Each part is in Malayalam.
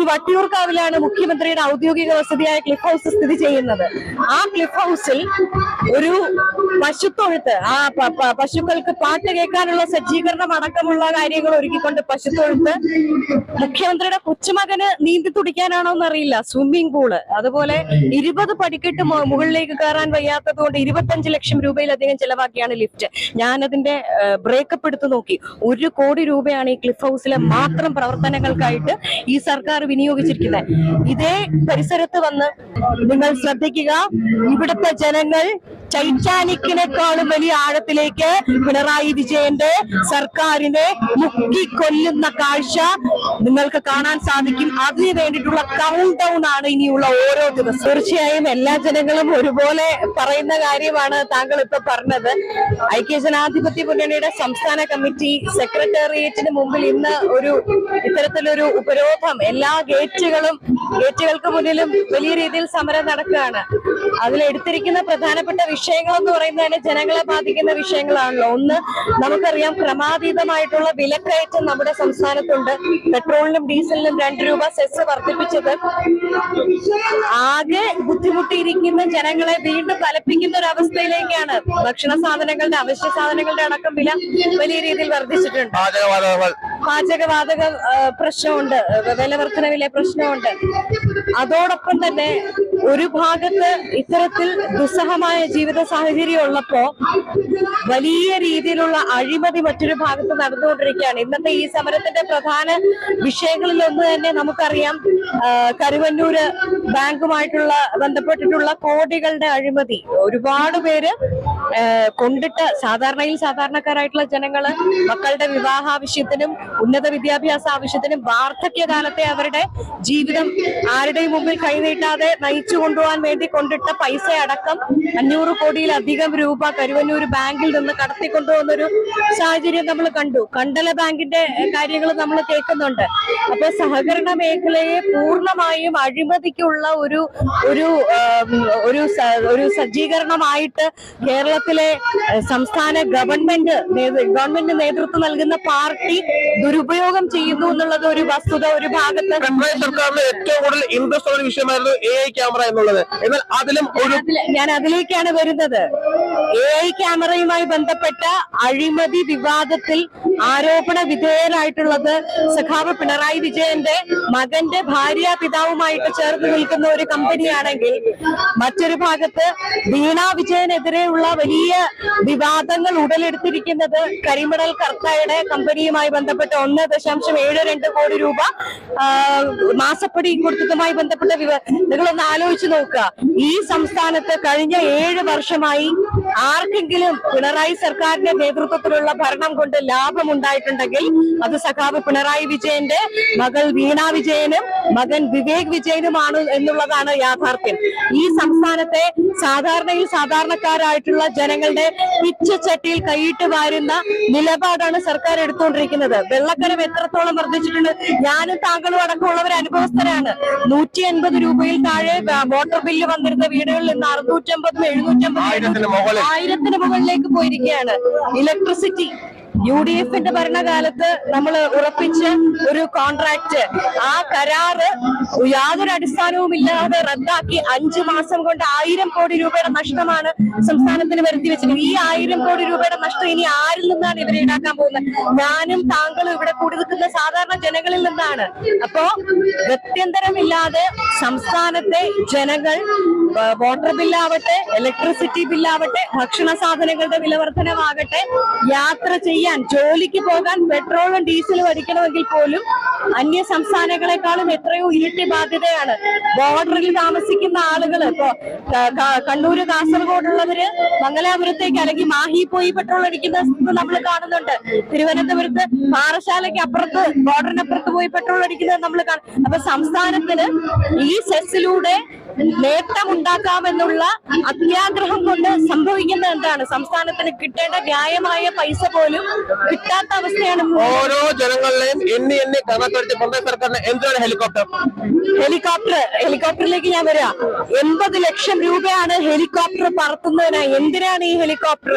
വട്ടിയൂർക്കാവിലാണ് മുഖ്യമന്ത്രിയുടെ ഔദ്യോഗിക വസതിയായ ക്ലിഫ് ഹൗസ് സ്ഥിതി ചെയ്യുന്നത്. ആ ക്ലിഫ് ഹൗസിൽ ഒരു പശുത്തൊഴുത്ത്, ആ പശുക്കൾക്ക് പാട്ട് കേൾക്കാനുള്ള സജ്ജീകരണം അടക്കമുള്ള കാര്യങ്ങൾ ഒരുക്കിക്കൊണ്ട് പശുത്തൊഴുത്ത്, മുഖ്യമന്ത്രിയുടെ കൊച്ചുമകന് നീന്തി തുടിക്കാനാണോ എന്നറിയില്ല സ്വിമ്മിംഗ് പൂള്, അതുപോലെ 20 പടിക്കെട്ട് മുകളിലേക്ക് കയറാൻ വയ്യാത്തത് കൊണ്ട് 25 ലക്ഷം രൂപയിലധികം ചെലവാക്കിയാണ് ലിഫ്റ്റ്. ഞാനതിന്റെ ബ്രേക്കപ്പ് എടുത്തു നോക്കി. 1 കോടി രൂപയാണ് ഈ ക്ലിഫ് ഹൗസിലെ മാത്രം പ്രവർത്തനങ്ങൾക്കായിട്ട് ഈ സർക്കാർ വിനിയോഗിച്ചിരിക്കുന്നത്. ഇതേ പരിസരത്ത് വന്ന് നിങ്ങൾ ശ്രദ്ധിക്കുക, ഇവിടുത്തെ ജനങ്ങൾ ടൈറ്റാനിക്കിനേക്കാളും വലിയ ആഴത്തിലേക്ക് പിണറായി വിജയന്റെ സർക്കാരിനെ മുക്കിക്കൊല്ലുന്ന കാഴ്ച നിങ്ങൾക്ക് കാണാൻ സാധിക്കും. അതിന് വേണ്ടിയിട്ടുള്ള കൗണ്ട് ഡൗൺ ആണ് ഇനിയുള്ള ഓരോ ദിവസം. തീർച്ചയായും എല്ലാ ജനങ്ങളും ഒരുപോലെ പറയുന്ന കാര്യമാണ് താങ്കൾ ഇപ്പൊ പറഞ്ഞത്. ഐക്യജനാധിപത്യ മുന്നണിയുടെ സംസ്ഥാന കമ്മിറ്റി സെക്രട്ടേറിയറ്റിന് മുമ്പിൽ ഇന്ന് ഇത്തരത്തിലൊരു ഉപരോധം, എല്ലാ ഗേറ്റുകൾക്ക് മുന്നിലും വലിയ രീതിയിൽ സമരം നടക്കുകയാണ്. അതിലെടുത്തിരിക്കുന്ന പ്രധാനപ്പെട്ട വിഷയങ്ങൾ എന്ന് പറയുന്നത് ജനങ്ങളെ ബാധിക്കുന്ന വിഷയങ്ങളാണല്ലോ. ഒന്ന്, നമുക്കറിയാം ക്രമാതീതമായിട്ടുള്ള വിലക്കയറ്റം നമ്മുടെ സംസ്ഥാനത്തുണ്ട്. പെട്രോളിനും ഡീസലിനും 2 രൂപ സെസ് വർദ്ധിപ്പിച്ചത് ആകെ ബുദ്ധിമുട്ടിയിരിക്കുന്ന ജനങ്ങളെ വീണ്ടും ഫലിപ്പിക്കുന്ന ഒരു അവസ്ഥയിലേക്കാണ്. ഭക്ഷണ സാധനങ്ങളുടെ, അവശ്യ സാധനങ്ങളുടെ അടക്കം വില വലിയ രീതിയിൽ വർദ്ധിച്ചിട്ടുണ്ട്. പാചകവാതക പ്രശ്നമുണ്ട്, വില വർധനവിലെ പ്രശ്നമുണ്ട്. അതോടൊപ്പം തന്നെ ഒരു ഭാഗത്ത് ഇത്തരത്തിൽ ദുസ്സഹമായ ജീവിത സാഹചര്യം ഉള്ളപ്പോ വലിയ രീതിയിലുള്ള അഴിമതി മറ്റൊരു ഭാഗത്ത് നടന്നുകൊണ്ടിരിക്കുകയാണ്. ഇന്നത്തെ ഈ സമരത്തിന്റെ പ്രധാന വിഷയങ്ങളിൽ ഒന്ന് തന്നെ നമുക്കറിയാം, കരുവന്നൂര് ബാങ്കുമായിട്ടുള്ള ബന്ധപ്പെട്ടിട്ടുള്ള കോടികളുടെ അഴിമതി. ഒരുപാട് പേര് കൊണ്ടിട്ട് സാധാരണക്കാരായിട്ടുള്ള ജനങ്ങള് മക്കളുടെ വിവാഹാവശ്യത്തിനും ഉന്നത വിദ്യാഭ്യാസ ആവശ്യത്തിനും വാർദ്ധക്യകാലത്തെ അവരുടെ ജീവിതം ആരുടെയും മുമ്പിൽ കൈനീട്ടാതെ നയിച്ചു കൊണ്ടുപോകാൻ വേണ്ടി കൊണ്ടിട്ട പൈസ അടക്കം 500 കോടിയിലധികം രൂപ കരുവന്നൂർ ബാങ്കിൽ നിന്ന് കടത്തിക്കൊണ്ടുപോകുന്നൊരു സാഹചര്യം നമ്മൾ കണ്ടു. കണ്ടല ബാങ്കിന്റെ കാര്യങ്ങൾ നമ്മൾ കേൾക്കുന്നുണ്ട്. അപ്പൊ സഹകരണ മേഖലയെ പൂർണ്ണമായും അഴിമതിക്കുള്ള ഒരു സജ്ജീകരണമായിട്ട് കേരളത്തിലെ സംസ്ഥാന ഗവൺമെന്റ് നേതൃത്വം നൽകുന്ന പാർട്ടി ദുരുപയോഗം ചെയ്യുന്നു എന്നുള്ളത് ഒരു വസ്തുത. ഒരു ഭാഗത്ത് സർക്കാരിന് ഏറ്റവും കൂടുതൽ ഇൻട്രസ്റ്റ് ഉള്ള വിഷയമായിരുന്നു AI ക്യാമറ എന്നുള്ളത്. എന്നാൽ ഞാൻ അതിലേക്കാണ് വരുന്നത്. AI ക്യാമറയുമായി ബന്ധപ്പെട്ട അഴിമതി വിവാദത്തിൽ ആരോപണ വിധേയരായിട്ടുള്ളത് സഖാവ് പിണറായി വിജയന്റെ മകന്റെ ഭാര്യാപിതാവുമായിട്ട് ചേർന്ന് നിൽക്കുന്ന ഒരു കമ്പനിയാണെങ്കിൽ, മറ്റൊരു ഭാഗത്ത് വീണ വിജയനെതിരെയുള്ള വലിയ വിവാദങ്ങൾ ഉടലെടുത്തിരിക്കുന്നത് കരിമണൽ കർത്തയുടെ കമ്പനിയുമായി ബന്ധപ്പെട്ട് 1.72 കോടി രൂപ മാസപ്പടി കൊടുത്തതുമായി ബന്ധപ്പെട്ട നിങ്ങളൊന്ന് ആലോചിച്ച് നോക്കുക. ഈ സംസ്ഥാനത്ത് കഴിഞ്ഞ 7 വർഷമായി ആർക്കെങ്കിലും പിണറായി സർക്കാരിന്റെ നേതൃത്വത്തിലുള്ള ഭരണം കൊണ്ട് ലാഭമുണ്ടായിട്ടുണ്ടെങ്കിൽ അത് സഖാവ് പിണറായി വിജയന്റെ മകൾ വീണ വിജയനും മകൻ വിവേക് വിജയനുമാണ് എന്നുള്ളതാണ് യാഥാർത്ഥ്യം. ഈ സംസ്ഥാനത്തെ സാധാരണക്കാരായിട്ടുള്ള ജനങ്ങളുടെ പിച്ചച്ചട്ടിയിൽ കൈയിട്ട് വാരുന്ന നിലപാടാണ് സർക്കാർ എടുത്തുകൊണ്ടിരിക്കുന്നത്. വെള്ളക്കരം എത്രത്തോളം വർദ്ധിച്ചിട്ടുണ്ട്? ഞാനും താങ്കളും അടക്കമുള്ളവർ അനുഭവസ്ഥരാണ്. 150 രൂപയിൽ താഴെ വാട്ടർ ബില്ല് വന്നിരുന്ന വീടുകളിൽ നിന്ന് 650, 750, 1000 മുകളിലേക്ക് പോയിരിക്കുകയാണ്. ഇലക്ട്രിസിറ്റി UDFന്റെ ഭരണകാലത്ത് നമ്മൾ ഉറപ്പിച്ച ഒരു കോൺട്രാക്ട്, ആ കരാറ് യാതൊരു അടിസ്ഥാനവും ഇല്ലാതെ റദ്ദാക്കി 5 മാസം കൊണ്ട് 1000 കോടി രൂപയുടെ നഷ്ടമാണ് സംസ്ഥാനത്തിന് വരുത്തി വെച്ചിരിക്കുന്നത്. ഈ 1000 കോടി രൂപയുടെ നഷ്ടം ഇനി ആരിൽ നിന്നാണ് ഇവർ ഈടാക്കാൻ പോകുന്നത്? ഞാനും താങ്കളും ഇവിടെ കൂടി നിൽക്കുന്ന സാധാരണ ജനങ്ങളിൽ നിന്നാണ്. അപ്പോ ഗത്യന്തരമില്ലാതെ സംസ്ഥാനത്തെ ജനങ്ങൾ വാട്ടർ ബില്ലാവട്ടെ, ഇലക്ട്രിസിറ്റി ബില്ലാവട്ടെ, ഭക്ഷണ സാധനങ്ങളുടെ വിലവർധനമാകട്ടെ, യാത്ര ചെയ്യാൻ, ജോലിക്ക് പോകാൻ പെട്രോളും ഡീസലും അടിക്കണമെങ്കിൽ പോലും അന്യ സംസ്ഥാനങ്ങളെക്കാളും എത്രയോ ഇരട്ടി ബാധ്യതയാണ്. ബോർഡറിൽ താമസിക്കുന്ന ആളുകൾ ഇപ്പോ കണ്ണൂര്, കാസർഗോഡുള്ളവര് മംഗലാപുരത്തേക്ക് അല്ലെങ്കിൽ മാഹി പോയി പെട്രോൾ അടിക്കുന്ന നമ്മൾ കാണുന്നുണ്ട്. തിരുവനന്തപുരത്ത് പാറശാലയ്ക്ക് അപ്പുറത്ത്, ബോർഡറിനപ്പുറത്ത് പോയി പെട്രോൾ അടിക്കുന്നത് നമ്മൾ കാണും. അപ്പൊ സംസ്ഥാനത്തിന് ഈ സെസ്സിലൂടെ നേട്ടമുണ്ടാക്കാമെന്നുള്ള അത്യാഗ്രഹം കൊണ്ട് സംഭവിക്കുന്നത് എന്താണ്? സംസ്ഥാനത്തിന് കിട്ടേണ്ട ന്യായമായ പൈസ പോലും കിട്ടാത്ത അവസ്ഥയാണ്. ഓരോ ജനങ്ങളുടെയും എണ്ണി മാറ്റിവെച്ച പിണറായി സർക്കാരിന് എന്താണ് ഹെലികോപ്റ്ററിലേക്ക് ഞാൻ വരാം. 80 ലക്ഷം രൂപയാണ് ഹെലികോപ്റ്റർ പറത്തുന്നതിന്. എന്തിനാണ് ഈ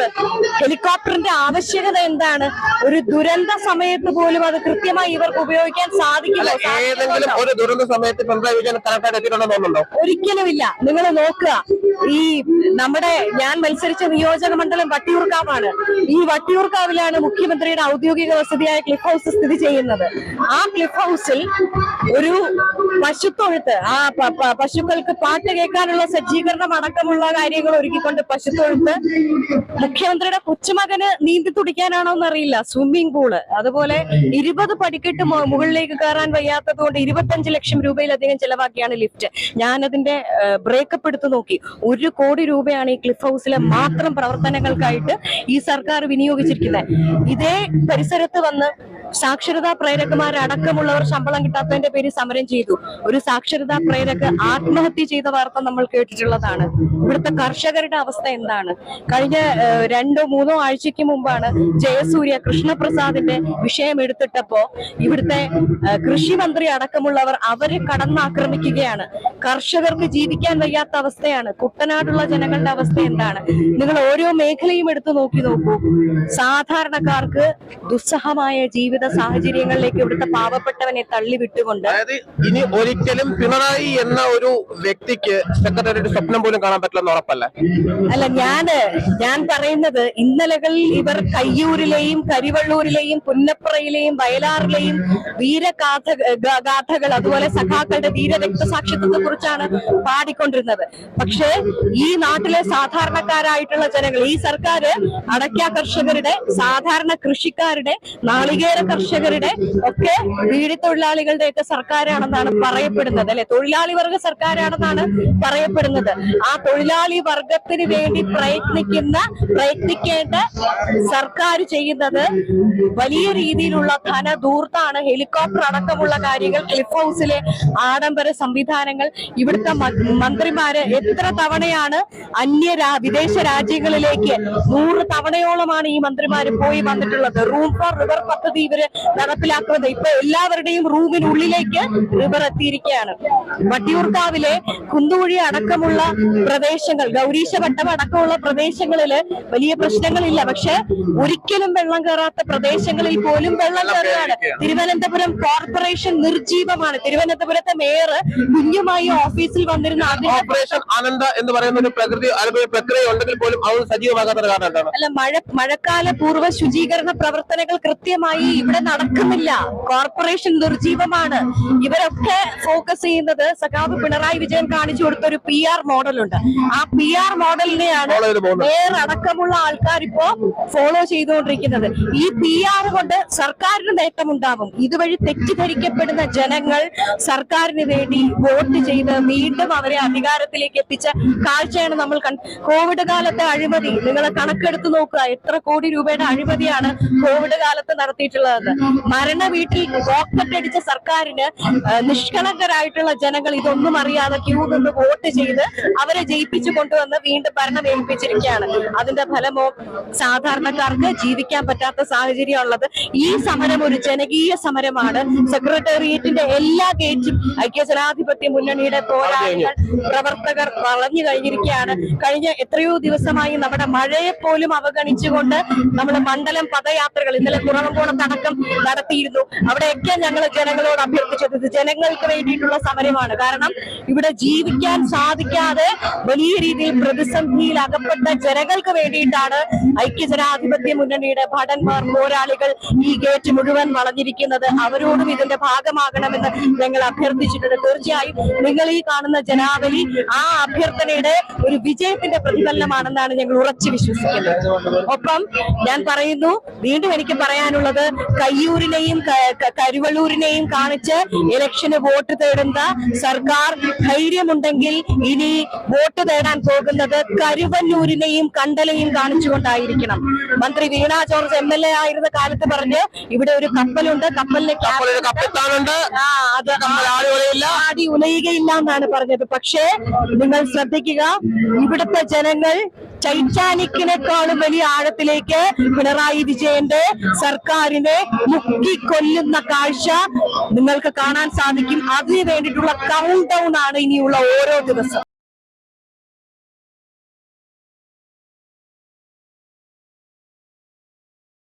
ഹെലികോപ്റ്ററിന്റെ ആവശ്യകത എന്താണ്? ഒരു ദുരന്ത സമയത്ത് പോലും അത് കൃത്യമായി ഇവർക്ക് ഉപയോഗിക്കാൻ സാധിക്കില്ല. ഏതെങ്കിലും ഒരു ദുരന്ത സമയത്ത് പിണറായി വിജയൻ കറക്റ്റായിട്ട് എത്തിയിട്ടുണ്ടെന്ന് തോന്നുന്നുണ്ടോ? ഒരിക്കലുമില്ല. നിങ്ങൾ നോക്കുക, ഈ ഞാൻ മത്സരിച്ച നിയോജക മണ്ഡലം വട്ടിയൂർക്കാവാണ്. ഈ വട്ടിയൂർക്കാവിലാണ് മുഖ്യമന്ത്രിയുടെ ഔദ്യോഗിക വസതിയായ ക്ലിഫ് ഹൗസ് സ്ഥിതി ചെയ്യുന്നത്. ആ ക്ലിഫ് ഹൗസിൽ ഒരു പശുത്തൊഴുത്ത്, ആ പശുക്കൾക്ക് പാട്ട് കേൾക്കാനുള്ള സജ്ജീകരണം അടക്കമുള്ള കാര്യങ്ങൾ ഒരുക്കിക്കൊണ്ട് പശുത്തൊഴുത്ത്, മുഖ്യമന്ത്രിയുടെ കൊച്ചുമകന് നീന്തി തുടിക്കാനാണോ എന്നറിയില്ല സ്വിമ്മിംഗ് പൂള്, അതുപോലെ 20 പടിക്കെട്ട് മുകളിലേക്ക് കയറാൻ വയ്യാത്തത് കൊണ്ട് 25 ലക്ഷം രൂപയിലധികം ചെലവാക്കിയാണ് ലിഫ്റ്റ്. ഞാനതിന്റെ ബ്രേക്കപ്പ് എടുത്തു നോക്കി. 1 കോടി രൂപയാണ് ഈ ക്ലിഫ് ഹൗസിലെ മാത്രം പ്രവർത്തനങ്ങൾക്കായിട്ട് ഈ സർക്കാർ വിനിയോഗിച്ചിരിക്കുന്നത്. ഇതേ പരിസരത്ത് വന്ന് സാക്ഷരതാ പ്രേരകമാരടക്കമുള്ളവർ ശമ്പളം കിട്ടാത്തതിന്റെ പേര് സമരം ചെയ്തു. ഒരു സാക്ഷരതാ പ്രേരക ആത്മഹത്യ ചെയ്ത വാർത്ത നമ്മൾ കേട്ടിട്ടുള്ളതാണ്. ഇവിടുത്തെ കർഷകരുടെ അവസ്ഥ എന്താണ്? കഴിഞ്ഞ 2-3 ആഴ്ചയ്ക്ക് മുമ്പാണ് ജയസൂര്യ കൃഷ്ണപ്രസാദിന്റെ വിഷയം എടുത്തിട്ടപ്പോ ഇവിടുത്തെ കൃഷി മന്ത്രി അടക്കമുള്ളവർ അവരെ കടന്നാക്രമിക്കുകയാണ്. കർഷകർക്ക് ജീവിക്കാൻ വയ്യാത്ത അവസ്ഥയാണ്. കുട്ടനാടുള്ള ജനങ്ങളുടെ അവസ്ഥ എന്താണ്? നിങ്ങൾ ഓരോ മേഖലയും എടുത്തു നോക്കൂ. സാധാരണക്കാർക്ക് ദുസ്സഹമായ ജീവിത സാഹചര്യങ്ങളിലേക്ക് ഇവിടുത്തെ പാവപ്പെട്ടവനെ തള്ളിവിട്ടുകൊണ്ട്, അതായത് ഇനി ഒരിക്കലും പിണറായി എന്ന ഒരു വ്യക്തിക്ക് സെക്രട്ടറിയുടെ സ്വപ്നം പോലും കാണാൻ പറ്റില്ലെന്ന് ഉറപ്പല്ല. അല്ല, ഞാൻ പറയുന്നത് ഇന്നലകളിൽ ഇവർ കയ്യൂരിലെയും കരിവള്ളൂരിലെയും പുന്നപ്പുറയിലെയും വയലാറിലെയും വീരഗാഥകൾ, അതുപോലെ സഖാക്കളുടെ വീരരക്തസാക്ഷിത്വത്തെ കുറിച്ചാണ് പാടിക്കൊണ്ടിരുന്നത്. പക്ഷേ ഈ നാട്ടിലെ സാധാരണക്കാരായിട്ടുള്ള ജനങ്ങൾ, ഈ സർക്കാർ അടയ്ക്ക കർഷകരുടെ, സാധാരണ കൃഷിക്കാരുടെ, നാളികേര കർഷകരുടെ ഒക്കെ ബീഡി തൊഴിലാളികളുടെ ഒക്കെ സർക്കാരാണെന്നാണ് പറയപ്പെടുന്നത്, അല്ലെ? തൊഴിലാളി വർഗ സർക്കാരാണെന്നാണ് പറയപ്പെടുന്നത്. ആ തൊഴിലാളി വർഗത്തിന് വേണ്ടി പ്രയത്നിക്കേണ്ട സർക്കാർ ചെയ്യുന്നത് വലിയ രീതിയിലുള്ള ധനധൂർത്താണ്. ഹെലികോപ്റ്റർ അടക്കമുള്ള കാര്യങ്ങൾ, ക്ലിഫ് ഹൗസിലെ ആഡംബര സംവിധാനങ്ങൾ, ഇവിടുത്തെ മന്ത്രിമാര് എത്ര തവണയാണ് വിദേശ രാജ്യങ്ങളിലേക്ക് 100 തവണയോളമാണ് ഈ മന്ത്രിമാര് പോയി വന്നിട്ടുള്ളത്. റൂം ഫോർ റിവർ പദ്ധതി ഇവര് നടപ്പിലാക്കുന്നത്. ഇപ്പൊ എല്ലാവരുടെയും റൂമിനുള്ളിലേക്ക് റിവർ എത്തിയിരിക്കുകയാണ്. വട്ടിയൂർക്കാവിലെ കുന്തുകുഴി അടക്കമുള്ള പ്രദേശങ്ങൾ, ഗൗരീശവട്ടം അടക്കമുള്ള പ്രദേശങ്ങളില് വലിയ പ്രശ്നങ്ങളില്ല. പക്ഷെ ഒരിക്കലും വെള്ളം കയറാത്ത പ്രദേശങ്ങളിൽ പോലും വെള്ളം കയറുകയാണ്. തിരുവനന്തപുരം കോർപ്പറേഷൻ നിർജീവമാണ്. തിരുവനന്തപുരത്തെ മേയർ കുഞ്ഞുമായി ഓഫീസിൽ വന്നിരുന്ന ഓപ്പറേഷൻ ആനന്ദ എന്ന് പറയുന്ന ഒരു പ്രക്രിയ ഉണ്ടെങ്കിൽ പോലും അത് സജീവമാകാത്ത കാരണം എന്താണ്? അല്ല, മഴക്കാല പൂർവ്വ ശുചീകരണ പ്രവർത്തനങ്ങൾ കൃത്യമായി ഇവിടെ നടക്കുന്നില്ല. കോർപ്പറേഷൻ നിർജീവമാണ്. ഇവരൊക്കെ ഫോക്കസ് ചെയ്യുന്നത് സഖാവ് പിണറായി വിജയൻ കാണിച്ചു കൊടുത്ത ഒരു PR മോഡലുണ്ട്. ആ PR മോഡലിനെയാണ് മേയർ അടക്കമുള്ള ആൾക്കാർ ഇപ്പോ ഫോളോ ചെയ്തുകൊണ്ടിരിക്കുന്നത്. ഈ PR കൊണ്ട് സർക്കാരിന് നേട്ടമുണ്ടാവും. ഇതുവഴി തെറ്റിദ്ധരിക്കപ്പെടുന്ന ജനങ്ങൾ സർക്കാരിന് വേണ്ടി വോട്ട് ചെയ്ത് വീണ്ടും അവരെ അധികാരത്തിലേക്ക് എത്തിച്ച കാഴ്ചയാണ് നമ്മൾ കോവിഡ് കാലത്തെ അഴിമതി നിങ്ങൾ കണക്കെടുത്ത് നോക്കുക. എത്ര കോടി രൂപയുടെ അഴിമതിയാണ് കോവിഡ് കാലത്ത് നടത്തിയിട്ടുള്ളത്. മരണ വീട്ടിൽ റോക്കറ്റ് അടിച്ച സർക്കാരിന് നിഷ്കളങ്കരായിട്ടുള്ള ജനങ്ങൾ ഇതൊന്നും അറിയാതെ ക്യൂ നിന്ന് വോട്ട് ചെയ്ത് അവരെ ജയിപ്പിച്ചു കൊണ്ടുവന്ന് വീണ്ടും ഭരണം ഏൽപ്പിച്ചിരിക്കുകയാണ്. അതിന്റെ ഫലമോ സാധാരണക്കാർക്ക് ജീവിക്കാൻ പറ്റാത്ത സാഹചര്യം ഉള്ളത്. ഈ സമരം ഒരു ജനകീയ സമരമാണ്. സെക്രട്ടേറിയറ്റിന്റെ എല്ലാ ഗേറ്റും ഐക്യജനാധിപത്യ മുന്നണിയുടെ പോരാളികൾ, പ്രവർത്തകർ വളഞ്ഞു കഴിഞ്ഞിരിക്കുകയാണ്. കഴിഞ്ഞ എത്രയോ ദിവസമായി നമ്മുടെ മഴയെ പോലും അവഗണിച്ചുകൊണ്ട് നമ്മുടെ മണ്ഡലം പദയാത്രകൾ ഇന്നലെ കുറവങ്കോണത്തടക്കം നടത്തിയിരുന്നു. അവിടെയൊക്കെ ഞങ്ങൾ ജനങ്ങളോട് അഭ്യർത്ഥിച്ചത് ഇത് ജനങ്ങൾക്ക് വേണ്ടിയിട്ടുള്ള സമരമാണ്. കാരണം ഇവിടെ ജീവിക്കാൻ സാധിക്കാതെ വലിയ രീതിയിൽ പ്രതിസന്ധിയിൽ അകപ്പെട്ട ജനങ്ങൾക്ക് വേണ്ടിയിട്ടാണ് ഐക്യജനാധിപത്യ മുന്നണിയുടെ ഭടന്മാർ, പോരാളികൾ ഈ ഗേറ്റ് മുഴുവൻ വളഞ്ഞിരിക്കുന്നത്. അവരോടും ഇതിന്റെ ഭാഗമാകണമെന്ന് ഞങ്ങൾ അഭ്യർത്ഥിച്ചിട്ടുണ്ട്. തീർച്ചയായും നിങ്ങൾ ഈ കാണുന്ന ജനാവലി ആ അഭ്യർത്ഥനയുടെ ഒരു വിജയത്തിന്റെ പ്രതിഫലനമാണെന്നാണ് ഞങ്ങൾ ഉറച്ചു വിശ്വസിക്കുന്നത്. ഒപ്പം ഞാൻ പറയുന്നു, വീണ്ടും എനിക്ക് പറയാനുള്ളത്, കയ്യൂരിനെയും കരിവള്ളൂരിനെയും കാണിച്ച് ഇലക്ഷന് വോട്ട് തേടുന്ന സർക്കാർ ധൈര്യമുണ്ടെങ്കിൽ ഇനി വോട്ട് തേടാൻ പോകുന്നത് കരുവന്നൂരിനെയും കണ്ടലയും കാണിച്ചുകൊണ്ടായിരിക്കണം. മന്ത്രി വീണ ജോർജ് MLA ആയിരുന്ന കാലത്ത് പറഞ്ഞ് ഇവിടെ ഒരു കപ്പലുണ്ട്, കപ്പലിന് ആടി ഉലയുകയില്ല എന്നാണ് പറഞ്ഞത്. പക്ഷേ നിങ്ങൾ ശ്രദ്ധ ശ്രദ്ധിക്കുക, ഇവിടുത്തെ ജനങ്ങൾ ടൈറ്റാനിക്കിനേക്കാളും വലിയ ആഴത്തിലേക്ക് പിണറായി വിജയന്റെ സർക്കാരിനെ മുക്കിക്കൊല്ലുന്ന കാഴ്ച നിങ്ങൾക്ക് കാണാൻ സാധിക്കും. അതിനു വേണ്ടിയിട്ടുള്ള കൗണ്ട് ഡൗൺ ആണ് ഇനിയുള്ള ഓരോ ദിവസം.